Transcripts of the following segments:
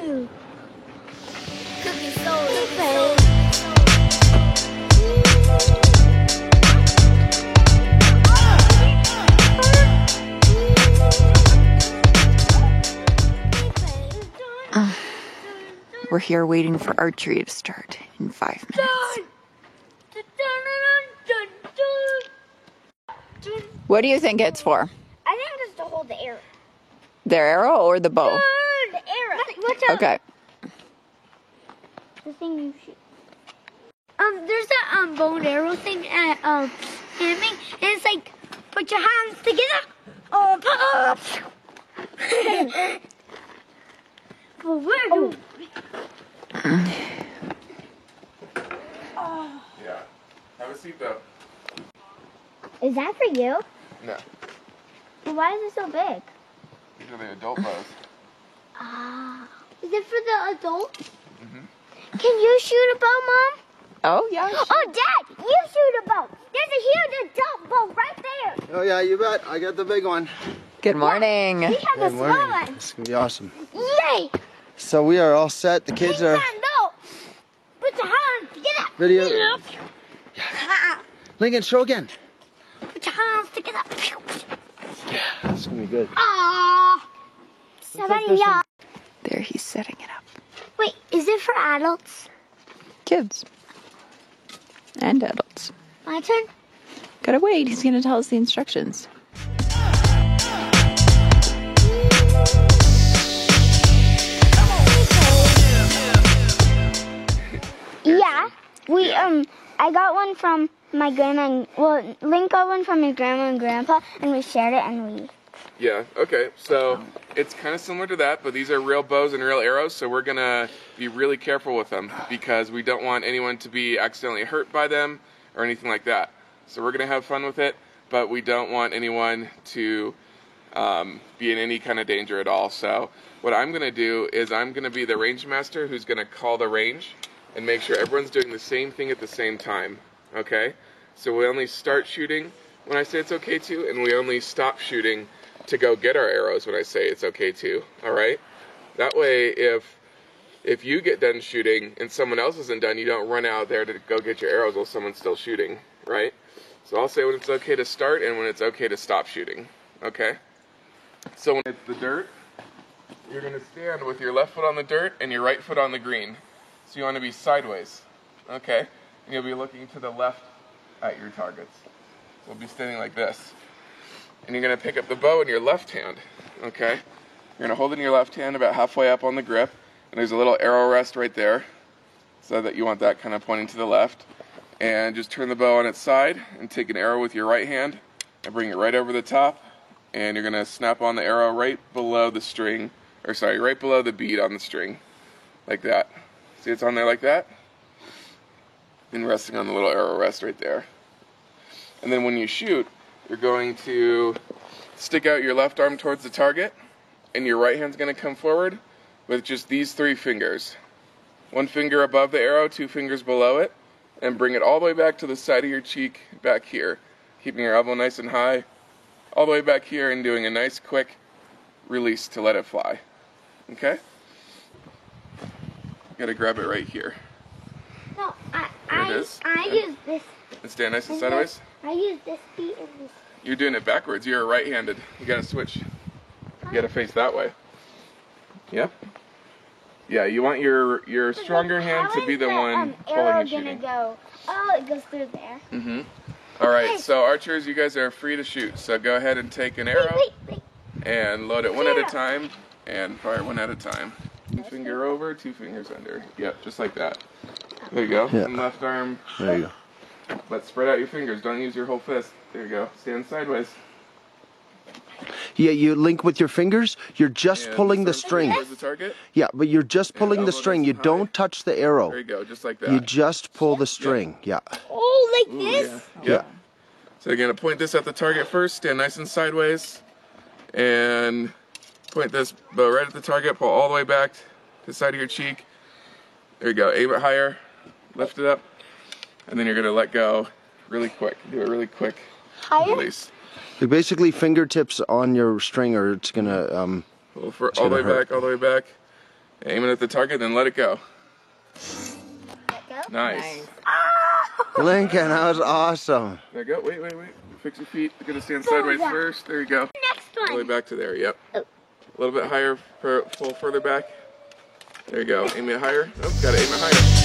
Ooh. Cooking soul. We're here waiting for archery to start in 5 minutes. What do you think it's for? I think it's to hold the arrow. The arrow or the bow? The arrow. Watch out. Okay. The thing you shoot. There's that bow and arrow thing at anime, and it's like put your hands together. Oh, well, where do? Yeah. Have a seat though. Is that for you? No. Well, why is it so big? These are the adult bows. Ah. Is it for the adults? Mm-hmm. Can you shoot a bow, Mom? Oh, yeah. Oh, Dad, you shoot a bow. There's a huge adult bow right there. Oh yeah, you bet. I got the big one. Good morning. We have Good a small morning. one. This is gonna be awesome. Yay! So we are all set. The kids are No. Put your hands together. video. Lincoln, show again. Put your hands together. Yeah, this is gonna be good. Ah. Yeah. There, he's setting it up. Wait, is it for adults? Kids. And adults. My turn? Gotta wait, he's gonna tell us the instructions. Yeah. I got one from my grandma. Link got one from his grandma and grandpa, and we shared it, and we. Yeah, okay. So it's kind of similar to that, but these are real bows and real arrows, so we're going to be really careful with them because we don't want anyone to be accidentally hurt by them or anything like that. So we're going to have fun with it, but we don't want anyone to be in any kind of danger at all. So what I'm going to do is I'm going to be the range master who's going to call the range and make sure everyone's doing the same thing at the same time, okay? So we only start shooting when I say it's okay to, and we only stop shooting to go get our arrows when I say it's okay to, all right? That way, if you get done shooting and someone else isn't done, you don't run out there to go get your arrows while someone's still shooting, right? So I'll say when it's okay to start and when it's okay to stop shooting, okay? So when it's the dirt, you're gonna stand with your left foot on the dirt and your right foot on the green. So you wanna be sideways, okay? And you'll be looking to the left at your targets. So we'll be standing like this. And you're going to pick up the bow in your left hand, okay? You're going to hold it in your left hand about halfway up on the grip, and there's a little arrow rest right there, so that you want that kind of pointing to the left. And just turn the bow on its side, and take an arrow with your right hand, and bring it right over the top, and you're going to snap on the arrow right below the string, right below the bead on the string, like that. See it's on there like that? And resting on the little arrow rest right there. And then when you shoot, you're going to stick out your left arm towards the target, and your right hand's going to come forward with just these 3 fingers. 1 finger above the arrow, 2 fingers below it, and bring it all the way back to the side of your cheek back here. Keeping your elbow nice and high, all the way back here, and doing a nice quick release to let it fly. Okay? You gotta grab it right here. No, There it is. I use this. And stand nice and sideways. I use this feet and this. You're doing it backwards. You're right-handed. You gotta switch. You gotta face that way. Yep. Yeah, you want your stronger hand to be the one pulling and shooting. Go? Oh, it goes through there. Mm-hmm. All right, so archers, you guys are free to shoot. So go ahead and take an arrow and load it one at a time and fire one at a time. 1 finger over, 2 fingers under. Yep, just like that. There you go. Yeah. And left arm. There you go. But spread out your fingers. Don't use your whole fist. There you go. Stand sideways. Yeah, you link with your fingers. You're just And pulling the start string. towards the target. Yeah, but you're just pulling the elbow string. nice You and don't high. touch the arrow. There you go, just like that. You just pull the string. Yeah. Oh, like Ooh, this? Yeah. Yep. So you're going to point this at the target first, stand nice and sideways, and point this bow right at the target, pull all the way back to the side of your cheek. There you go, aim it higher, lift it up, and then you're going to let go really quick. Do a really quick release. Like basically fingertips on your string, or it's gonna Pull all the way back, all the way back, Aim it at the target, then let it go. Let go. Nice. Lincoln, that was awesome. There you go. Wait. Fix your feet. You're gonna stand sideways first. There you go. Next one. All the way back to there. Yep. Oh. A little bit higher. Pull further back. There you go. Aim it higher. Oh, gotta aim it higher.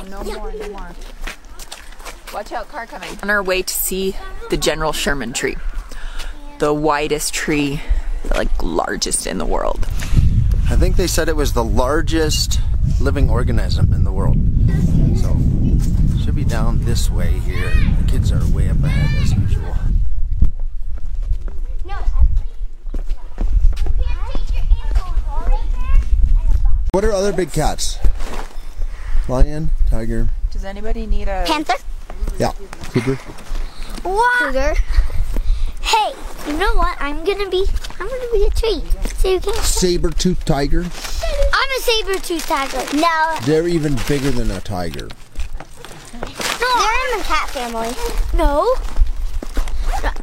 No more. Watch out, car coming. On our way to see the General Sherman tree. The widest tree, like largest in the world. I think they said it was the largest living organism in the world. So, should be down this way here. The kids are way up ahead as usual. What are other big cats? Lion, tiger. Does anybody need a Panther. Yeah, cougar. Cougar. Hey, you know what? I'm gonna be a tree. So you can't. Saber-toothed tiger. I'm a saber-toothed tiger. No. They're even bigger than a tiger. No. They're in the cat family. No.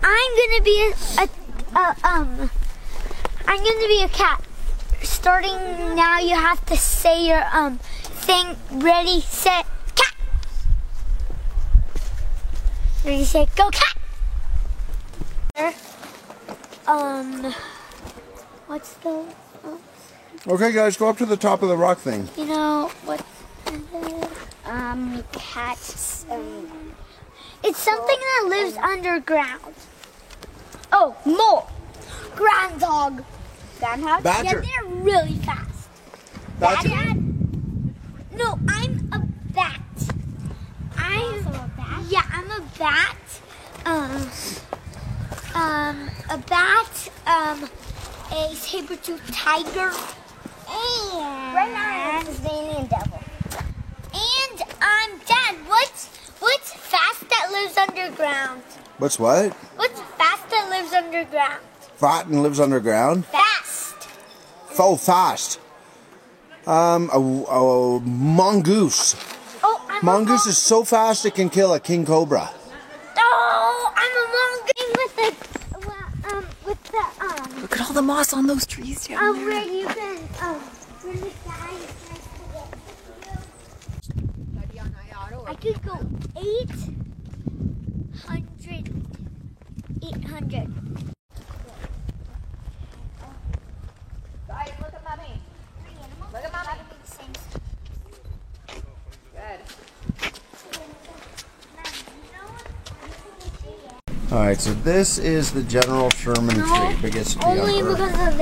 I'm gonna be I'm gonna be a cat. Starting now, you have to say your thing. Ready, set, cat. Ready, set, go, cat. What's the? Okay, guys, go up to the top of the rock thing. You know what's? Cats. It's something that lives underground. Oh, mole. Groundhog. Groundhog? Badger. Yeah, they're really fast. Badger. No, I'm a bat. I'm a bat? Yeah, I'm a bat. A bat, a saber-toothed tiger, and right now I'm a Tasmanian devil. And I'm Dad. What's fast that lives underground? What's what? What's fast that lives underground? Fat and lives underground? Fast. Oh, fast. A mongoose. Oh, I'm Mongoose a is so fast it can kill a king cobra. Oh, I'm a mongoose with the Look at all the moss on those trees down there. where you can where the guy is I could go 800. Guys, look at mommy. Look at mommy. Good. Alright, so this is the General Sherman tree, biggest tree Only on Earth. because of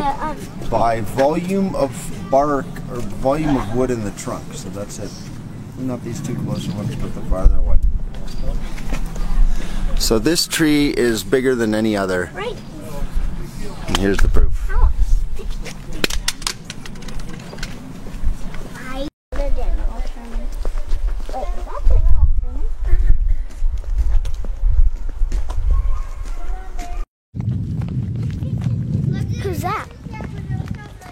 the By volume of bark or volume of wood in the trunk. So that's it. Not these two closer ones, but the farther one. So this tree is bigger than any other. right. And here's the proof. The General Sherman. Wait, is that General Sherman? Who's that?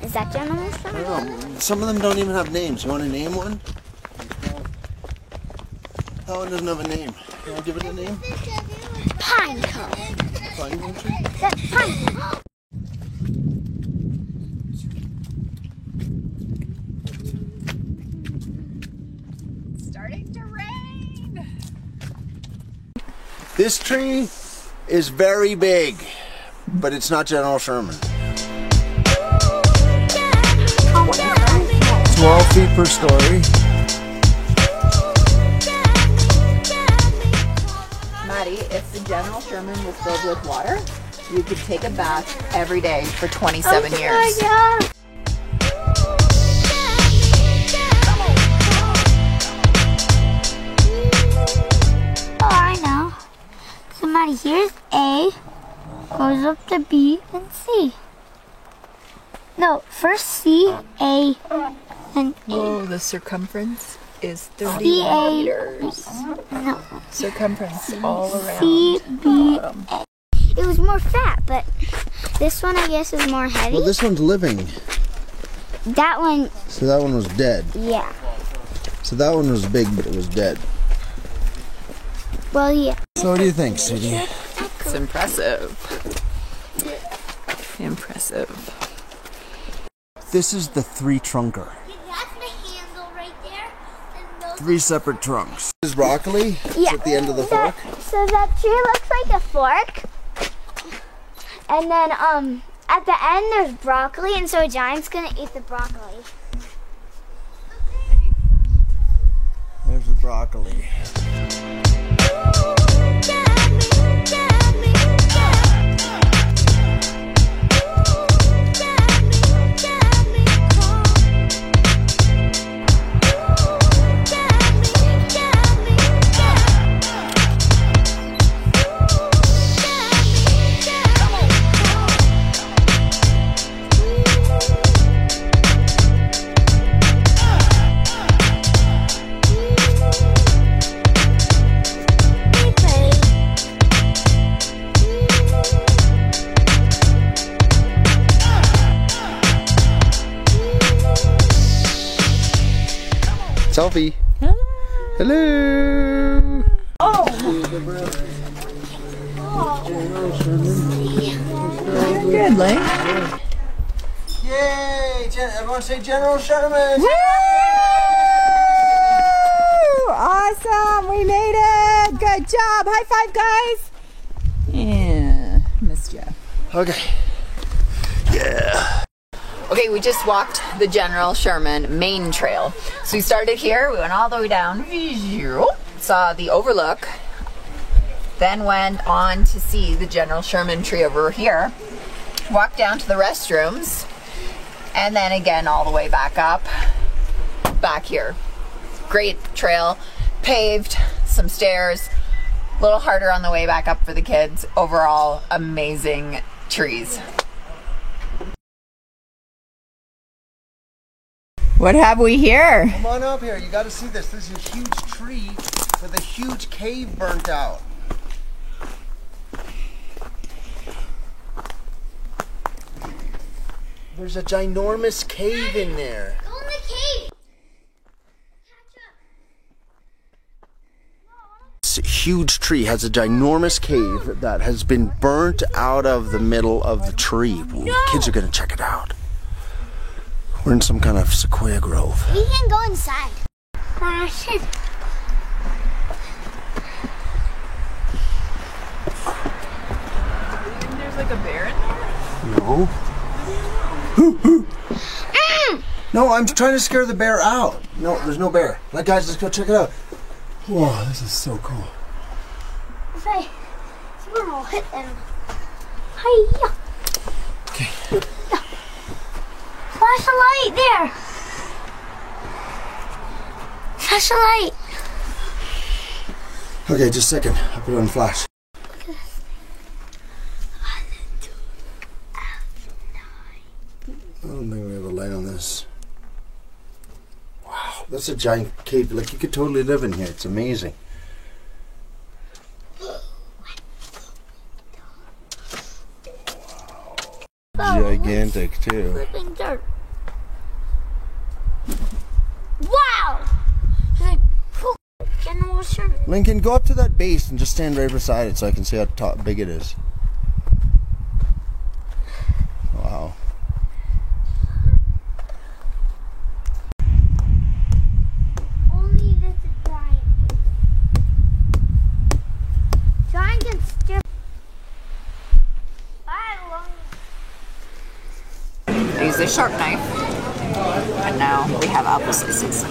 Is that General Sherman? Oh, some of them don't even have names. You want to name one? That one doesn't have a name. You want to give it a name? Pine cone. Pine cone tree? That's pine cone. Starting to rain. This tree is very big, but it's not General Sherman. 12 feet per story. Maddie, if the General Sherman was filled with water, you could take a bath every day for 27 years. Oh, I know. Somebody here's A, goes up to B and C. No, first C, A, and A. Oh, the circumference is 31 C-A. meters. No, Circumference all around. C, B, A. It was more fat, but this one I guess is more heavy. Well, this one's living. That one, So that one was dead. yeah. So that one was big, but it was dead. Well, yeah. So what do you think, sweetie? It's impressive. Impressive. This is the 3-trunker. That's the handle right there. And those 3 separate trunks. This is broccoli. It's at the end of the fork. So that tree looks like a fork. And then at the end there's broccoli, and so a giant's gonna eat the broccoli. There's the broccoli. Selfie. Hello. Oh. Good, Lane. Yay! Everyone say General Sherman. Woo! Awesome! We made it! Good job! High five, guys! Yeah, missed ya. Okay. Yeah. Okay, we just walked the General Sherman main trail. So we started here, we went all the way down, saw the overlook, then went on to see the General Sherman tree over here, walked down to the restrooms, and then again all the way back up, back here. Great trail, paved, some stairs, a little harder on the way back up for the kids. Overall, amazing trees. What have we here? Come on up here. You got to see this. This is a huge tree with a huge cave burnt out. There's a ginormous cave in there. Go in the cave. This huge tree has a ginormous cave that has been burnt out of the middle of the tree. Ooh, kids are going to check it out. We're in some kind of sequoia grove. We can go inside. There's like a bear in there? No. No, I'm trying to scare the bear out. No, there's no bear. Let guys, let's go check it out. Whoa, this is so cool. Say, someone will hit them. Hiya. Okay. Flash a light there. Flash a light. Okay, just a second. I'll put it on flash. I don't think we have a light on this. Wow, that's a giant cave. Like, you could totally live in here. It's amazing. Wow. Gigantic, too. Flipping dirt. Wow! General Sherman. Lincoln, go up to that base and just stand right beside it so I can see how big it is. Wow. Only this is giant. Giant can still. I used a sharp knife, and now we have apple slices.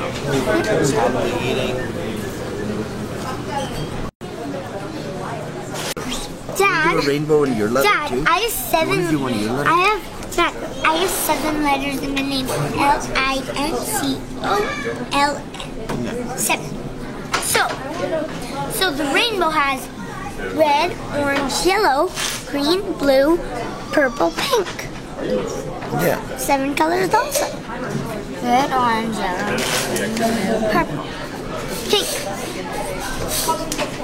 Dad, A rainbow in your letter Dad, too? I have 7. What did you want in your letter? I have 7 letters in my name. LINCOLN. 7. So the rainbow has red, orange, yellow, green, blue, purple, pink. Yeah. 7 colors also. Red, orange, yellow, purple, pink.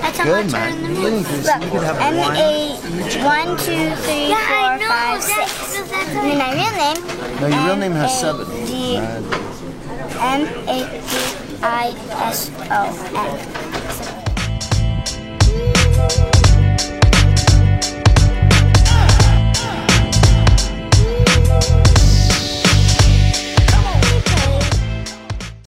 That's how Good, much are man. in the You moon. could Look, have M-A, 1, 2, 3, 4, 5, 6. And then my real name. No, your real name has 7. M-A-D-I-S-O-N.